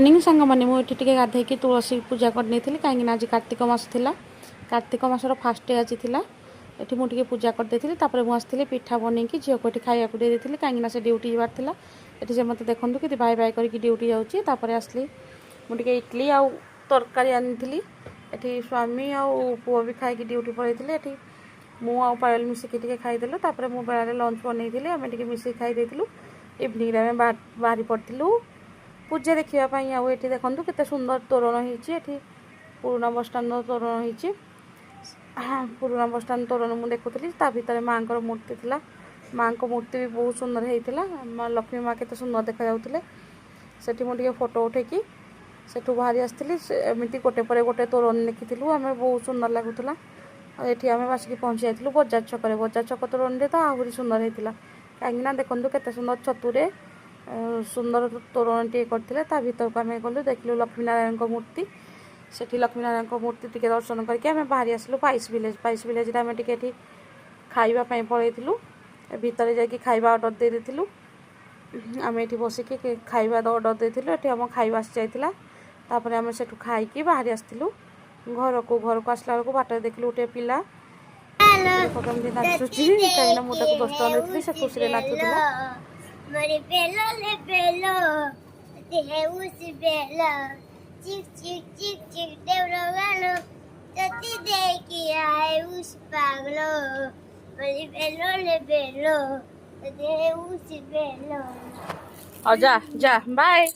morning सांग मैंने मुझे टे गाधे तुलसी पूजा करनी कहीं आज कार्तिक मास था कार्तिक मासर फास्ट डे आज था ये मुझे पूजा करदे मुझे पिठा बनई कि झील को ये खाया दे कहीं से ड्यूटी जबार था ये से मत देखूँ कि बाय बाय करके ड्यूटी जाऊँगी आसली मुझे इडली आउ तरकारी आनी ये स्वामी आउ पुओ भी खाई ड्यूटी पड़े ये मुझे पायल मिसिकी खाईदेलु मो बेला लंच बनई आम मिसिक खाई इवनिंग आम बाहरी पड़ू पूजा देखापी आउ ये देखूँ केते सुंदर तोरण होती पुराना बसस्टाण्ड तोरण हो पुराना बसस्टाण्ड तोरण मुझे देखुली भितर माँ को मूर्ति थी माँ को मूर्ति भी बहुत सुंदर होता माँ लक्ष्मी माँ के सुंदर देखा जाते से मुझे फोटो उठेकी सेठू बाहरी आसती एमती गोटे पर गोटे तोरण लिखी आम बहुत सुंदर लगुला ये आम आसिक पहुँची जाइलु बजार छक तोरण तो आहरी सुंदर होता कहीं देखो केते सुंदर छतुरे सुंदर तोरण टे करते भर को आम गलु देखलु लक्ष्मीनारायण मूर्ति से लक्ष्मीनारायण मूर्ति टी दर्शन करके बाहरी आसलु पाइस विलेज आम टे खावाई पलू भितर जा खाଇବା ऑर्डर दे देलु आम ये बसिक खाଇବା ऑर्डर देलु ये आम खाଇବା आसी जाता आम से खाई बाहरी आसलु घर को आसला बेलू बाट देखलु गोटे पिला कमी नाचुची कहीं मुझे 10 टका देती से खुशी नाचुला चिक चिक चिक चिक देवरो गालो जति देखी आए उस पागलो बड़ी बेलो ले बेलो दे उस बेलो जा जा बाय